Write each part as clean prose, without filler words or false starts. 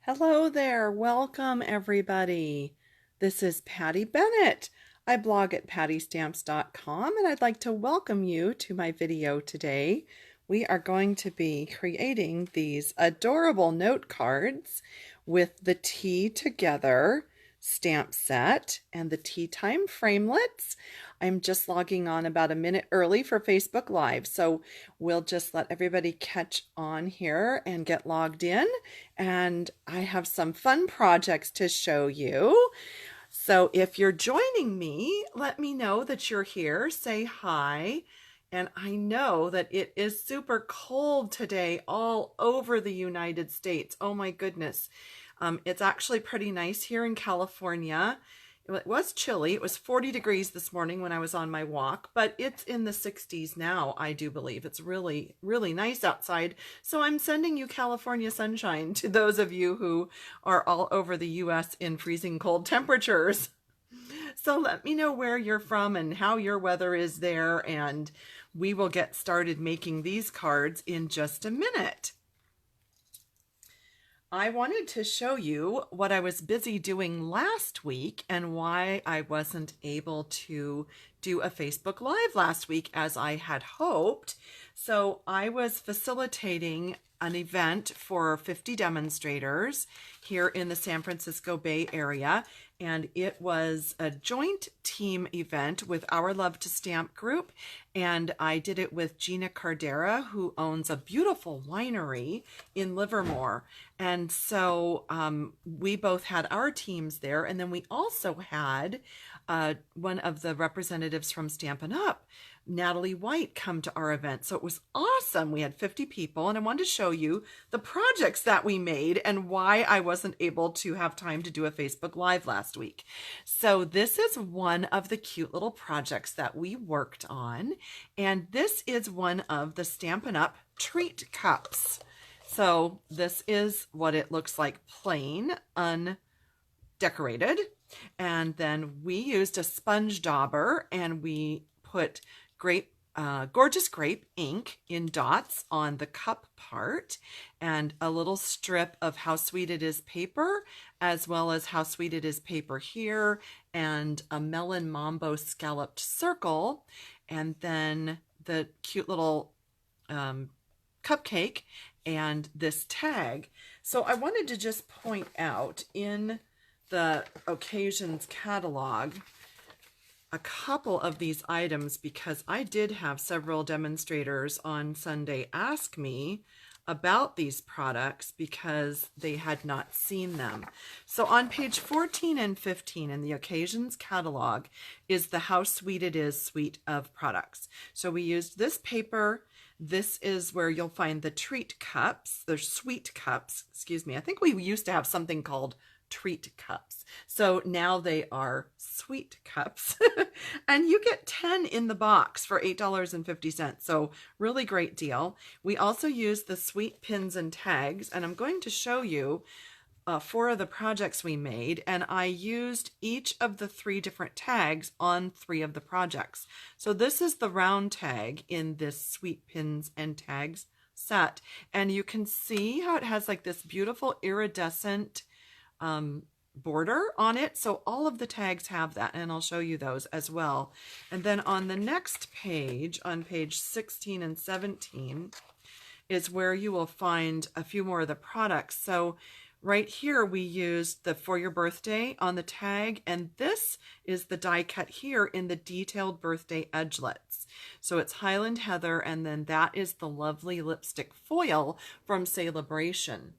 Hello there. Welcome, everybody. This is Patty Bennett. I blog at pattystamps.com and I'd like to welcome you to my video today. We are going to be creating these adorable note cards with the Tea Together stamp set and the Tea Time framelits. I'm just logging on about a minute early for Facebook Live, so we'll just let everybody catch on here and get logged in. And I have some fun projects to show you. So if you're joining me, let me know that you're here. Say hi. And I know that it is super cold today all over the United States. Oh my goodness. It's actually pretty nice here in California. It was chilly. It was 40 degrees this morning when I was on my walk, but it's in the 60s now, I do believe. It's really, really nice outside. So I'm sending you California sunshine to those of you who are all over the US in freezing cold temperatures. So let me know where you're from and how your weather is there, and we will get started making these cards in just a minute. I wanted to show you what I was busy doing last week and why I wasn't able to do a Facebook Live last week as I had hoped. So I was facilitating an event for 50 demonstrators here in the San Francisco Bay Area, and it was a joint team event with Our Love to Stamp group, and I did it with Gina Cardera, who owns a beautiful winery in Livermore. And so we both had our teams there, and then we also had one of the representatives from Stampin Up, Natalie White, come to our event. So it was awesome. We had 50 people, and I wanted to show you the projects that we made and why I wasn't able to have time to do a Facebook Live last week. So this is one of the cute little projects that we worked on, and this is one of the Stampin' Up treat cups. So this is what it looks like, plain, undecorated. And then we used a sponge dauber and we put gorgeous grape ink in dots on the cup part, and a little strip of How Sweet It Is paper, as well as How Sweet It Is paper here, and a melon mambo scalloped circle, and then the cute little cupcake and this tag. So I wanted to just point out in the occasions catalog a couple of these items, because I did have several demonstrators on Sunday ask me about these products because they had not seen them. So on page 14 and 15 in the occasions catalog is the How Sweet It Is suite of products. So we used this paper. This is where you'll find the treat cups, the sweet cups, excuse me. I think we used to have something called treat cups. So now they are sweet cups and you get 10 in the box for $8.50. So really great deal. We also use the sweet pins and tags, and I'm going to show you 4 of the projects we made, and I used each of the 3 different tags on 3 of the projects. So this is the round tag in this sweet pins and tags set, and you can see how it has like this beautiful iridescent border on it. So all of the tags have that, and I'll show you those as well. And then on the next page, on page 16 and 17, is where you will find a few more of the products. So right here we used the For Your Birthday on the tag, and this is the die cut here in the detailed birthday edgelets. So it's Highland Heather, and then that is the lovely lipstick foil from Celebration.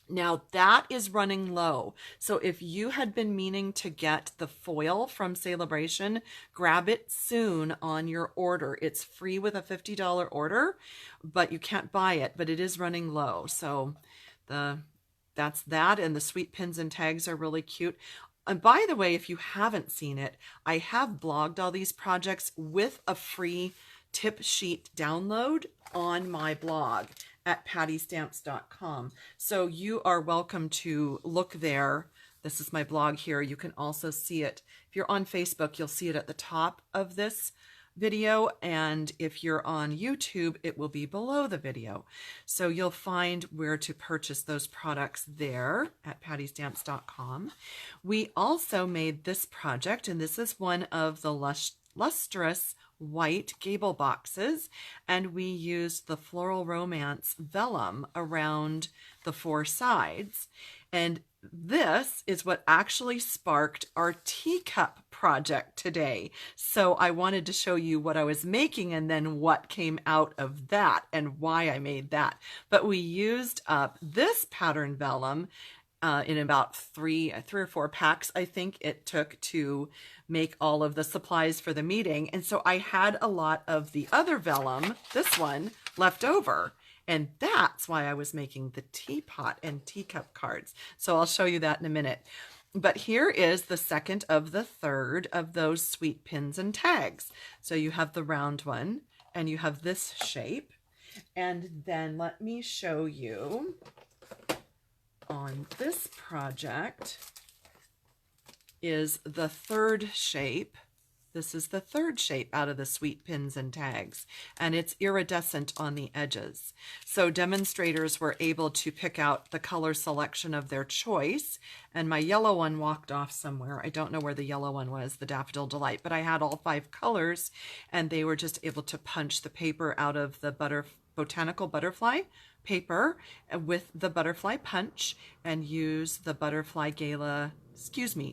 Now that is running low. So if you had been meaning to get the foil from Celebration, grab it soon on your order. It's free with a $50 order, but you can't buy it, but it is running low. So that's that, and the sweet pins and tags are really cute. And by the way, if you haven't seen it, I have blogged all these projects with a free tip sheet download on my blog at pattystamps.com. So you are welcome to look there. This is my blog here. You can also see it. If you're on Facebook, you'll see it at the top of this video, and if you're on YouTube, it will be below the video. So you'll find where to purchase those products there at pattystamps.com. We also made this project, and this is one of the lustrous white gable boxes, and we used the Floral Romance Vellum around the four sides. And this is what actually sparked our teacup project today. So I wanted to show you what I was making and then what came out of that and why I made that. But we used up this pattern vellum in about three or four packs, I think it took to make all of the supplies for the meeting. And so I had a lot of the other vellum, this one, left over. And that's why I was making the teapot and teacup cards. So I'll show you that in a minute. But here is the second of the third of those sweet pins and tags. So you have the round one and you have this shape. And then let me show you on this project is the third shape. This is the third shape out of the sweet pins and tags, and it's iridescent on the edges. So demonstrators were able to pick out the color selection of their choice, and my yellow one walked off somewhere. I don't know where the yellow one was, the Daffodil Delight, but I had all 5 colors, and they were just able to punch the paper out of the botanical butterfly paper with the butterfly punch and use the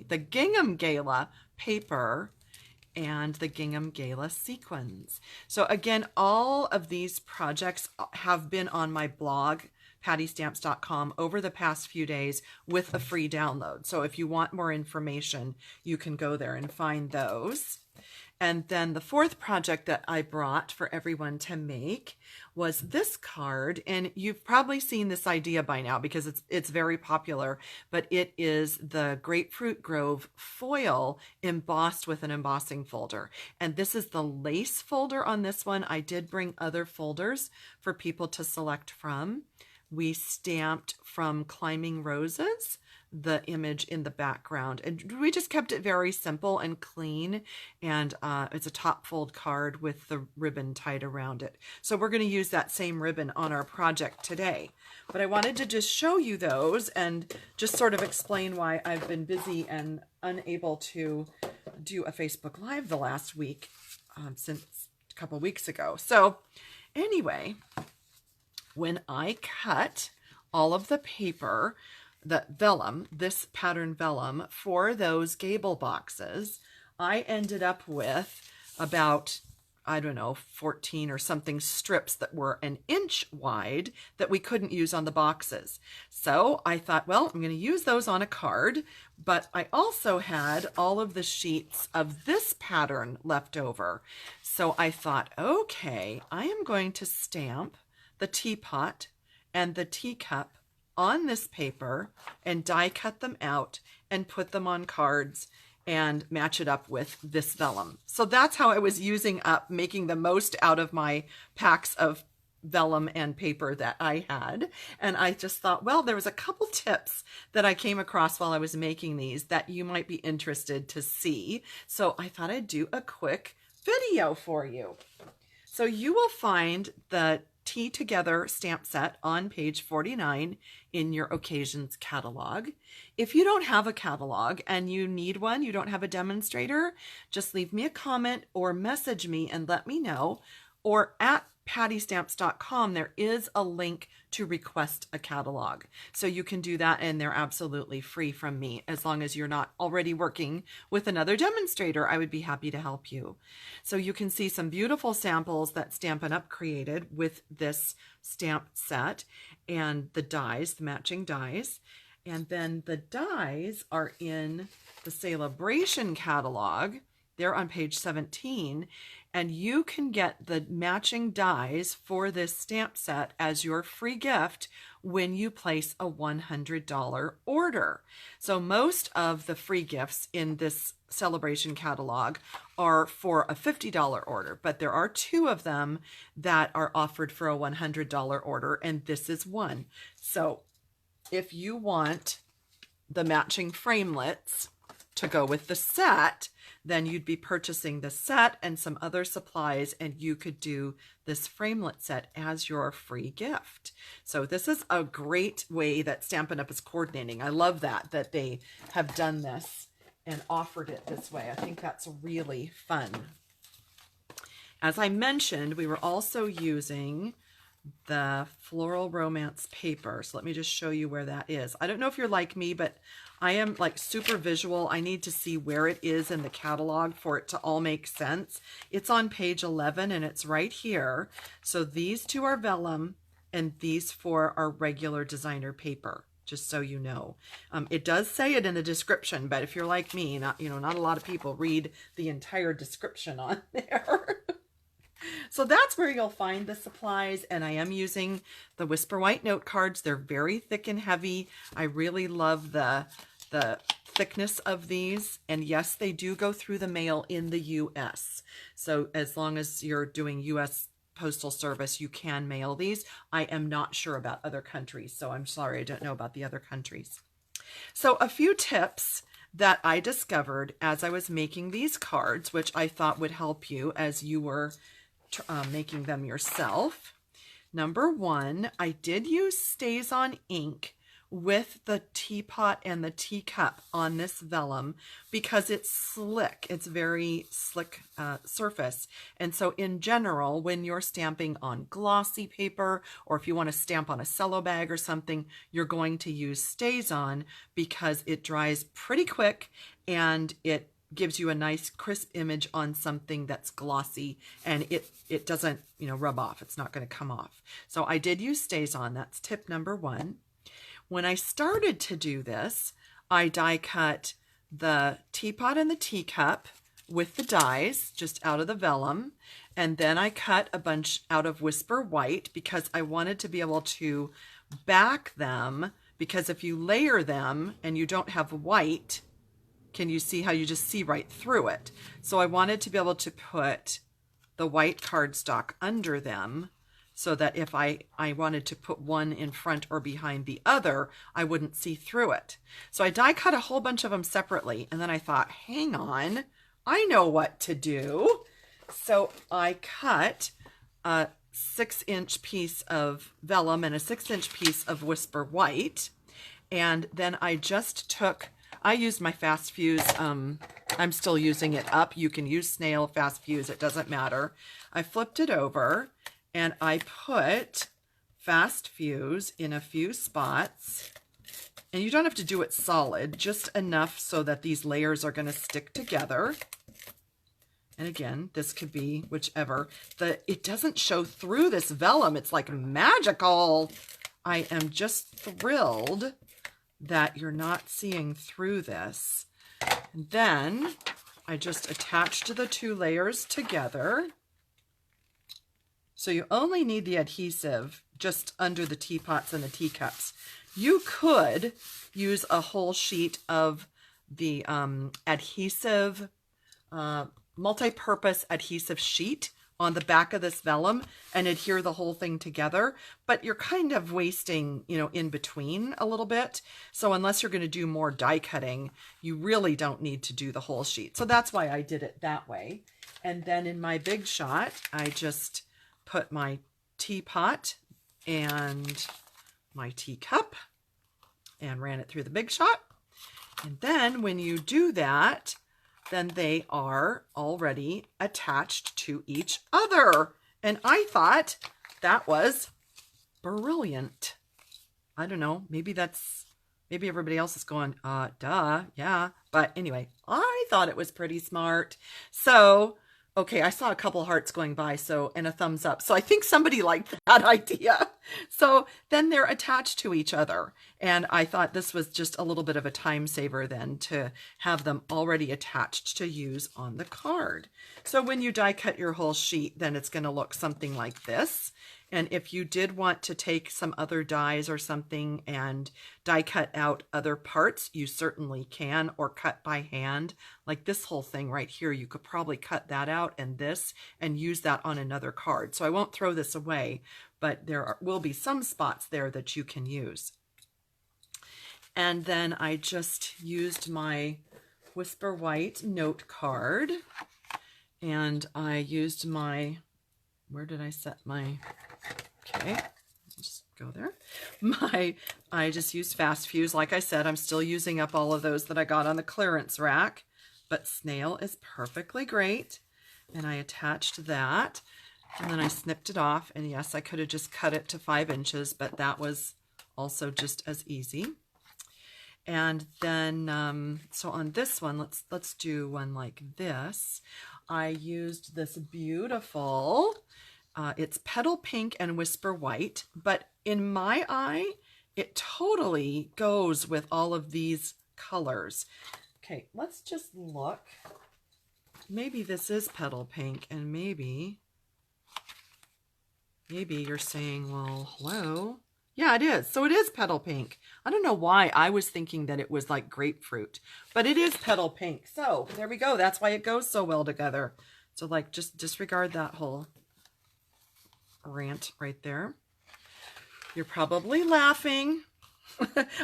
the gingham gala paper and the gingham gala sequins. So again, all of these projects have been on my blog, pattystamps.com, over the past few days with a free download. So if you want more information, you can go there and find those. And then the fourth project that I brought for everyone to make was this card. And you've probably seen this idea by now because it's very popular, but it is the Grapefruit Grove foil embossed with an embossing folder. And this is the lace folder on this one. I did bring other folders for people to select from. We stamped from Climbing Roses, the image in the background, and we just kept it very simple and clean, and it's a top fold card with the ribbon tied around it. So we're going to use that same ribbon on our project today, but I wanted to just show you those and just sort of explain why I've been busy and unable to do a Facebook Live the last week since a couple weeks ago. So anyway, when I cut all of the paper, the vellum, this pattern vellum for those gable boxes, I ended up with about, I don't know, 14 or something strips that were an inch wide that we couldn't use on the boxes. So I thought, well, I'm going to use those on a card, but I also had all of the sheets of this pattern left over. So I thought, okay, I am going to stamp the teapot and the teacup on this paper and die cut them out and put them on cards and match it up with this vellum. So that's how I was making the most out of my packs of vellum and paper that I had. And I just thought, well, there was a couple tips that I came across while I was making these that you might be interested to see. So I thought I'd do a quick video for you. So you will find the Tea Together stamp set on page 49 in your occasions catalog. If you don't have a catalog and you need one, you don't have a demonstrator, just leave me a comment or message me and let me know. Or at pattystamps.com, there is a link to request a catalog. So you can do that and they're absolutely free from me. As long as you're not already working with another demonstrator, I would be happy to help you. So you can see some beautiful samples that Stampin' Up created with this stamp set and the dies, the matching dies. And then the dies are in the Celebration catalog. They're on page 17. And you can get the matching dies for this stamp set as your free gift when you place a $100 order. So most of the free gifts in this Celebration catalog are for a $50 order, but there are 2 of them that are offered for a $100 order, and this is one. So if you want the matching framelits, to go with the set, then you'd be purchasing the set and some other supplies, and you could do this framelit set as your free gift. So this is a great way that Stampin' Up! Is coordinating. I love that they have done this and offered it this way. I think that's really fun. As I mentioned, we were also using the Floral Romance paper. So let me just show you where that is. I don't know if you're like me, but I am like super visual. I need to see where it is in the catalog for it to all make sense. It's on page 11 and it's right here. So these two are vellum and these four are regular designer paper, just so you know. It does say it in the description, but if you're like me, not a lot of people read the entire description on there. So that's where you'll find the supplies, and I am using the Whisper White note cards. They're very thick and heavy. I really love the thickness of these, and yes, they do go through the mail in the US. So as long as you're doing US Postal Service, you can mail these. I am not sure about other countries, so I'm sorry, I don't know about the other countries. So a few tips that I discovered as I was making these cards, which I thought would help you as you were making them yourself. Number one, I did use StazOn ink with the teapot and the teacup on this vellum because it's slick. It's very slick surface. And so in general, when you're stamping on glossy paper, or if you want to stamp on a cello bag or something, you're going to use StazOn because it dries pretty quick and it gives you a nice crisp image on something that's glossy, and it doesn't rub off. It's not going to come off. So I did use StazOn. That's tip number one. When I started to do this, I die cut the teapot and the teacup with the dies just out of the vellum, and then I cut a bunch out of Whisper White because I wanted to be able to back them, because if you layer them and you don't have white, can you see how you just see right through it? So I wanted to be able to put the white cardstock under them so that if I wanted to put one in front or behind the other, I wouldn't see through it. So I die cut a whole bunch of them separately, and then I thought, hang on, I know what to do. So I cut a 6-inch piece of vellum and a 6-inch piece of Whisper White, and then I just took, I used my fast fuse. I'm still using it up. You can use snail, fast fuse, it doesn't matter. I flipped it over and I put fast fuse in a few spots. And you don't have to do it solid, just enough so that these layers are going to stick together. And again, this could be whichever. It doesn't show through this vellum. It's like magical. I am just thrilled that you're not seeing through this. And then I just attached the two layers together. So you only need the adhesive just under the teapots and the teacups. You could use a whole sheet of the adhesive, multi-purpose adhesive sheet on the back of this vellum and adhere the whole thing together, but you're kind of wasting, in between a little bit. So unless you're going to do more die cutting, you really don't need to do the whole sheet. So that's why I did it that way. And then in my Big Shot, I just put my teapot and my teacup and ran it through the Big Shot. And then when you do that, then they are already attached to each other. And I thought that was brilliant. I don't know, maybe everybody else is going, duh, yeah. But anyway, I thought it was pretty smart. So, okay, I saw a couple hearts going by, and a thumbs up. So I think somebody liked that idea. So then they're attached to each other. And I thought this was just a little bit of a time saver then to have them already attached to use on the card. So when you die cut your whole sheet, then it's going to look something like this. And if you did want to take some other dies or something and die cut out other parts, you certainly can, or cut by hand. Like this whole thing right here, you could probably cut that out and this and use that on another card. So I won't throw this away, but there will be some spots there that you can use. And then I just used my Whisper White note card. And I used my, where did I set my, okay, just go there. I just used Fast Fuse. Like I said, I'm still using up all of those that I got on the clearance rack, but Snail is perfectly great. And I attached that, and then I snipped it off. And yes, I could have just cut it to 5 inches, but that was also just as easy. And then, so on this one, let's do one like this. I used this beautiful, it's Petal Pink and Whisper White, but in my eye, it totally goes with all of these colors. Okay, let's just look. Maybe this is Petal Pink, and maybe you're saying, well, hello. Yeah, it is. So it is Petal Pink. I don't know why I was thinking that it was like grapefruit, but it is Petal Pink. So there we go. That's why it goes so well together. So like just disregard that whole rant right there. You're probably laughing.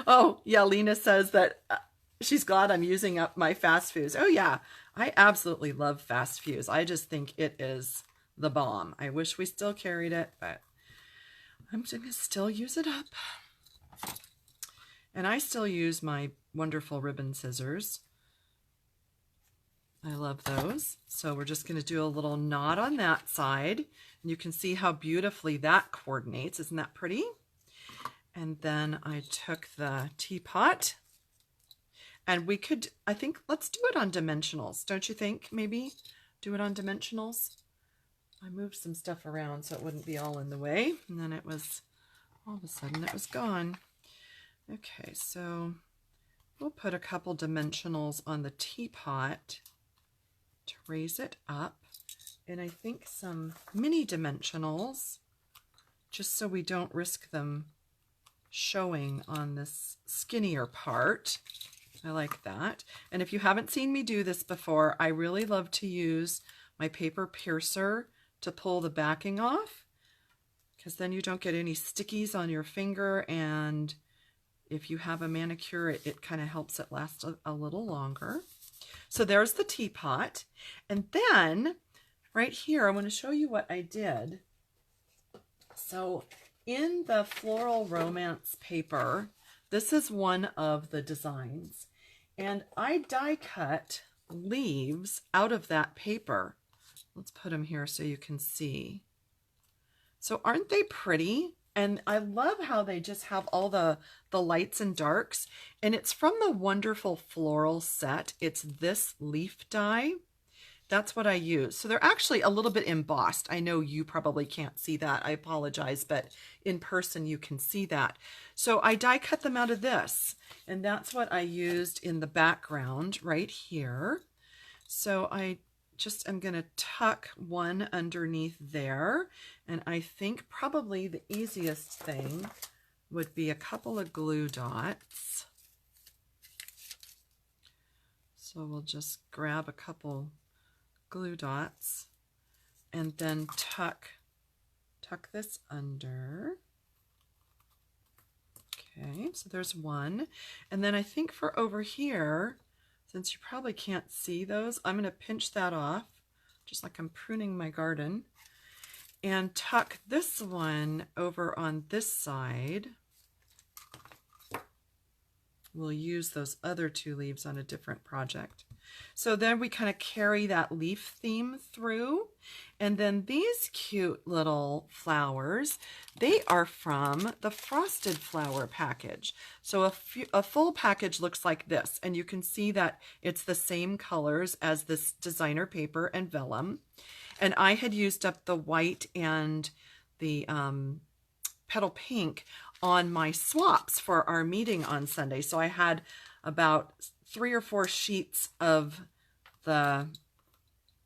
Oh, yeah, Lena says that she's glad I'm using up my Fast Fuse. Oh, yeah, I absolutely love Fast Fuse. I just think it is the bomb. I wish we still carried it, but I'm going to still use it up. And I still use my wonderful ribbon scissors. I love those. So we're just going to do a little knot on that side. And you can see how beautifully that coordinates. Isn't that pretty? And then I took the teapot. And we could, I think, let's do it on dimensionals. Don't you think? Maybe do it on dimensionals. I moved some stuff around so it wouldn't be all in the way. And then it was, all of a sudden, it was gone. Okay, so we'll put a couple dimensionals on the teapot to raise it up. And I think some mini dimensionals, just so we don't risk them showing on this skinnier part. I like that. And if you haven't seen me do this before, I really love to use my paper piercer to pull the backing off, because then you don't get any stickies on your finger, and if you have a manicure, it kind of helps it last a little longer. So there's the teapot. And then right here, I want to show you what I did. So in the Floral Romance paper, this is one of the designs. And I die cut leaves out of that paper. Let's put them here so you can see. So aren't they pretty? And I love how they just have all the lights and darks. And it's from the wonderful floral set. It's this leaf die. That's what I use. So they're actually a little bit embossed. I know you probably can't see that. I apologize, but in person you can see that. So I die cut them out of this. And that's what I used in the background right here. So I just am going to tuck one underneath there. And I think probably the easiest thing would be a couple of glue dots. So we'll just grab a couple glue dots and then tuck this under. Okay, so there's one. And then I think for over here, since you probably can't see those, I'm going to pinch that off, just like I'm pruning my garden, and tuck this one over on this side. We'll use those other two leaves on a different project. So then we kind of carry that leaf theme through. And then these cute little flowers, they are from the Frosted Flower package. So a full package looks like this. And you can see that it's the same colors as this designer paper and vellum. And I had used up the white and the petal pink on my swaps for our meeting on Sunday. So I had about 3 or 4 sheets of the,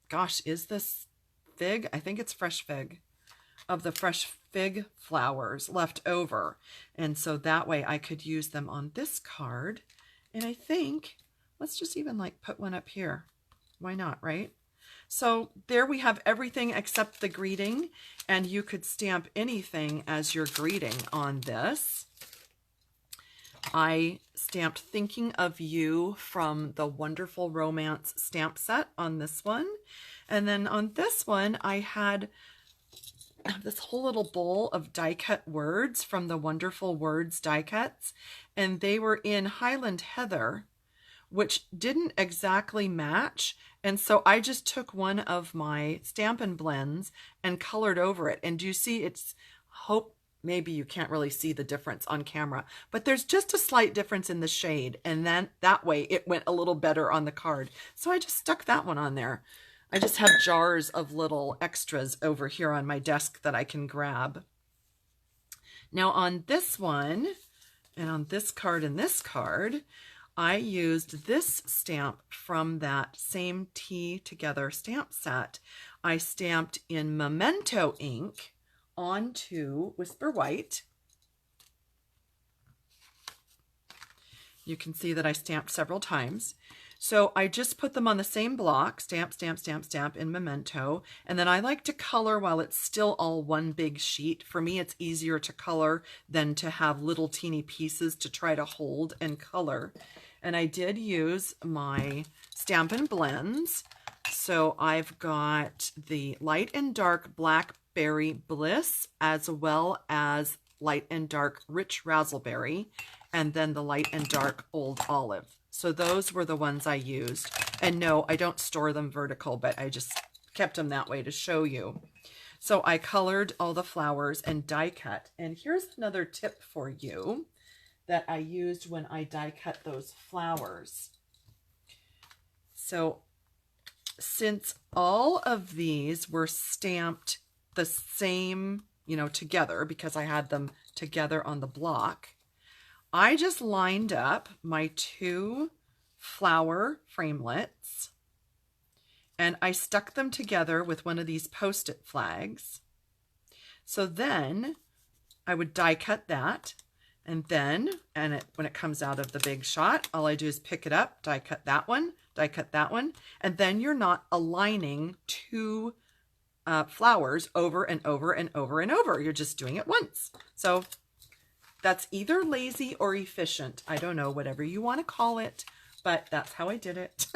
gosh, is this fig? I think it's fresh fig, of the fresh fig flowers left over. And so that way I could use them on this card. And I think, let's just even like put one up here. Why not, right? So there we have everything except the greeting, and you could stamp anything as your greeting on this. I stamped Thinking of You from the Wonderful Romance stamp set on this one. And then on this one, I had this whole little bowl of die cut words from the Wonderful Words die cuts. And they were in Highland Heather, which didn't exactly match. And so I just took one of my Stampin' Blends and colored over it. And do you see it's, hope maybe you can't really see the difference on camera, but there's just a slight difference in the shade. And then that way it went a little better on the card. So I just stuck that one on there. I just have jars of little extras over here on my desk that I can grab. Now on this one, and on this card and this card, I used this stamp from that same Tea Together stamp set. I stamped in Memento ink onto Whisper White. You can see that I stamped several times. So I just put them on the same block, stamp, stamp, stamp, stamp in Memento. And then I like to color while it's still all one big sheet. For me, it's easier to color than to have little teeny pieces to try to hold and color. And I did use my Stampin' Blends. So I've got the Light and Dark Blackberry Bliss, as well as Light and Dark Rich Razzleberry, and then the Light and Dark Old Olive. So those were the ones I used. And no, I don't store them vertical, but I just kept them that way to show you. So I colored all the flowers and die cut. And here's another tip for you that I used when I die cut those flowers. So since all of these were stamped the same, you know, together, because I had them together on the block, I just lined up my two flower framelits and I stuck them together with one of these Post-it flags. So then I would die cut that. And then, when it comes out of the big shot, all I do is pick it up, die cut that one, and then you're not aligning two flowers over and over and over and over. You're just doing it once. So that's either lazy or efficient. I don't know, whatever you want to call it, but that's how I did it.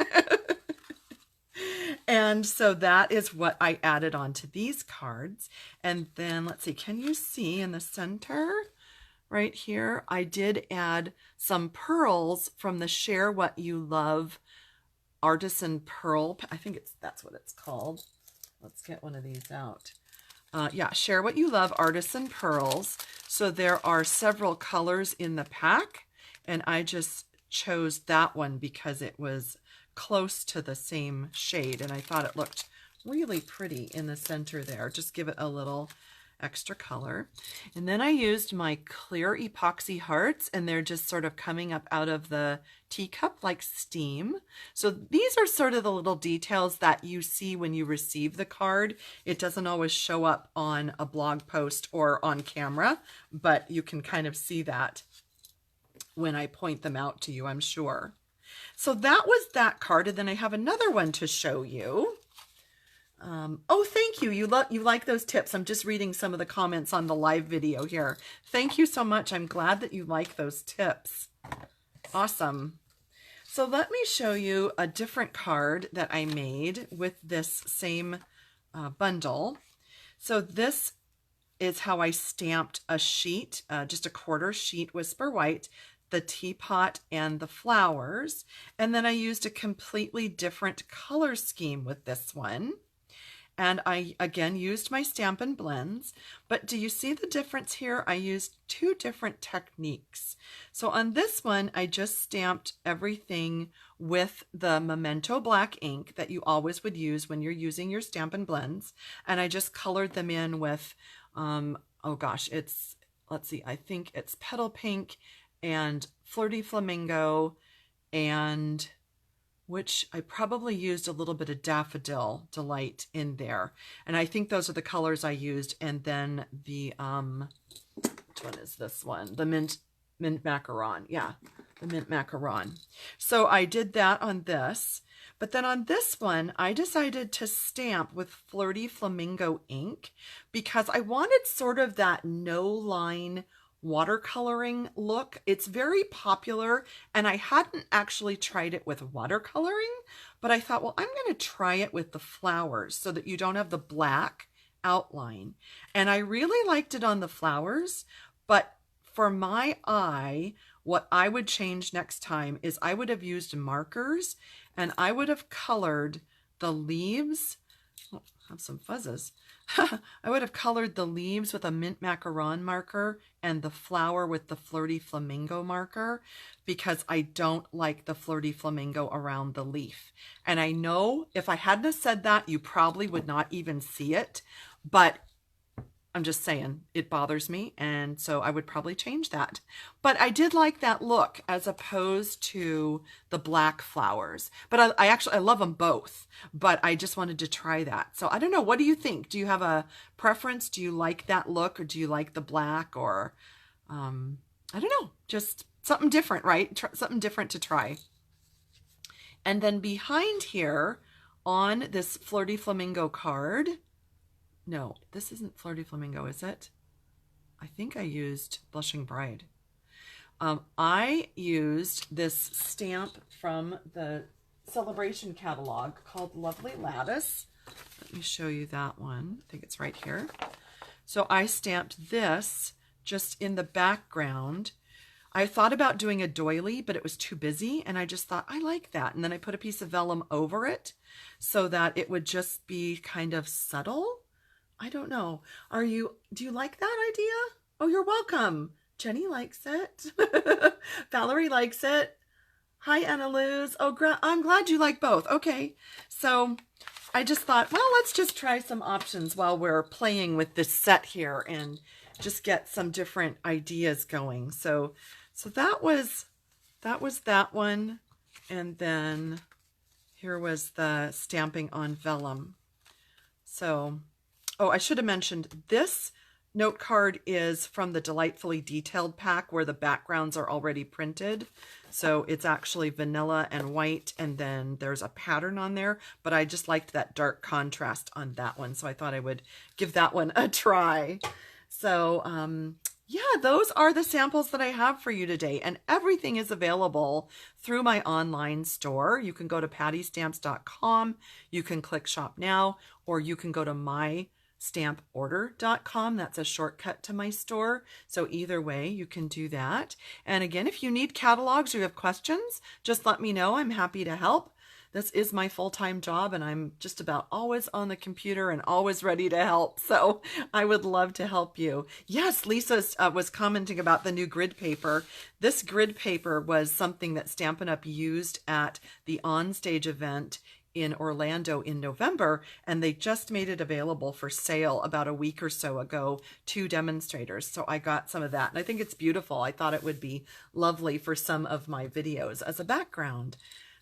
And so that is what I added onto these cards. And then let's see, can you see in the center? Right here, I did add some pearls from the Share What You Love Artisan Pearl. I think that's what it's called. Let's get one of these out. Yeah, Share What You Love Artisan Pearls. So there are several colors in the pack, and I just chose that one because it was close to the same shade, and I thought it looked really pretty in the center there. Just give it a little extra color. And then I used my clear epoxy hearts, and they're just sort of coming up out of the teacup like steam. So these are sort of the little details that you see when you receive the card. It doesn't always show up on a blog post or on camera, but you can kind of see that when I point them out to you, I'm sure. So that was that card, and then I have another one to show you. Oh, thank you. You like those tips. I'm just reading some of the comments on the live video here. Thank you so much. I'm glad that you like those tips. Awesome. So let me show you a different card that I made with this same bundle. So this is how I stamped a sheet, just a quarter sheet Whisper White, the teapot and the flowers. And then I used a completely different color scheme with this one. And I, again, used my Stampin' Blends. But do you see the difference here? I used two different techniques. So on this one, I just stamped everything with the Memento black ink that you always would use when you're using your Stampin' Blends. And I just colored them in with, oh gosh, let's see, I think it's Petal Pink and Flirty Flamingo, and which I probably used a little bit of Daffodil Delight in there. And I think those are the colors I used. And then the, which one is this one? The mint macaron. Yeah, the mint macaron. So I did that on this. But then on this one, I decided to stamp with Flirty Flamingo ink because I wanted sort of that no line watercoloring look. It's very popular, and I hadn't actually tried it with watercoloring, but I thought, well, I'm going to try it with the flowers so that you don't have the black outline. And I really liked it on the flowers, but for my eye, what I would change next time is I would have used markers, and I would have colored the leaves. Oh, I have some fuzzes. I would have colored the leaves with a mint macaron marker and the flower with the flirty flamingo marker, because I don't like the flirty flamingo around the leaf. And I know if I hadn't have said that, you probably would not even see it, but I'm just saying it bothers me, and so I would probably change that. But I did like that look as opposed to the black flowers. But I love them both, but I just wanted to try that. So I don't know, what do you think? Do you have a preference? Do you like that look, or do you like the black, or I don't know, just something different, right? Something different to try. And then behind here on this Flirty Flamingo card, no, this isn't Flirty Flamingo, is it? I think I used Blushing Bride. I used this stamp from the Celebration catalog called Lovely Lattice. Let me show you that one. I think it's right here. So I stamped this just in the background. I thought about doing a doily, but it was too busy, and I just thought, I like that. And then I put a piece of vellum over it so that it would just be kind of subtle. I don't know. Do you like that idea? Oh, you're welcome. Jenny likes it. Valerie likes it. Hi, Anna Luz. Oh, I'm glad you like both. Okay. So I just thought, well, let's just try some options while we're playing with this set here and just get some different ideas going. So that was that one. And then here was the stamping on vellum. So, oh, I should have mentioned this note card is from the Delightfully Detailed pack where the backgrounds are already printed. So it's actually vanilla and white, and then there's a pattern on there, but I just liked that dark contrast on that one. So I thought I would give that one a try. So, yeah, those are the samples that I have for you today, and everything is available through my online store. You can go to pattystamps.com, you can click shop now, or you can go to mystamporder.com. That's a shortcut to my store. So either way, you can do that. And again, if you need catalogs or you have questions, just let me know. I'm happy to help. This is my full-time job, and I'm just about always on the computer and always ready to help. So I would love to help you. Yes, Lisa was commenting about the new grid paper. This grid paper was something that Stampin' Up! Used at the Onstage event in Orlando in November, and they just made it available for sale about a week or so ago to demonstrators. So I got some of that, and I think it's beautiful. I thought it would be lovely for some of my videos as a background.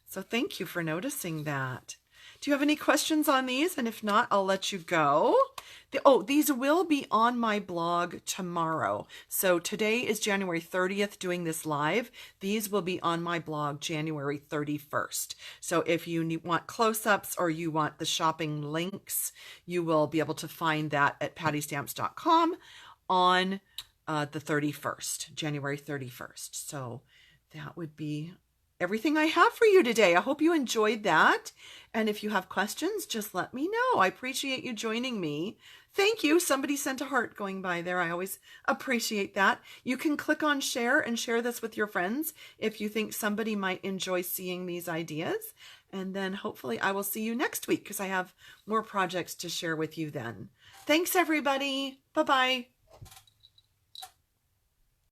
So thank you for noticing that. Do you have any questions on these? And if not, I'll let you go. These will be on my blog tomorrow. So today is January 30th doing this live. These will be on my blog January 31st. So if you want close-ups or you want the shopping links, you will be able to find that at pattystamps.com on the 31st, January 31st. So that would be everything I have for you today. I hope you enjoyed that. And if you have questions, just let me know. I appreciate you joining me. Thank you. Somebody sent a heart going by there. I always appreciate that. You can click on share and share this with your friends if you think somebody might enjoy seeing these ideas. And then hopefully I will see you next week because I have more projects to share with you then. Thanks, everybody. Bye-bye.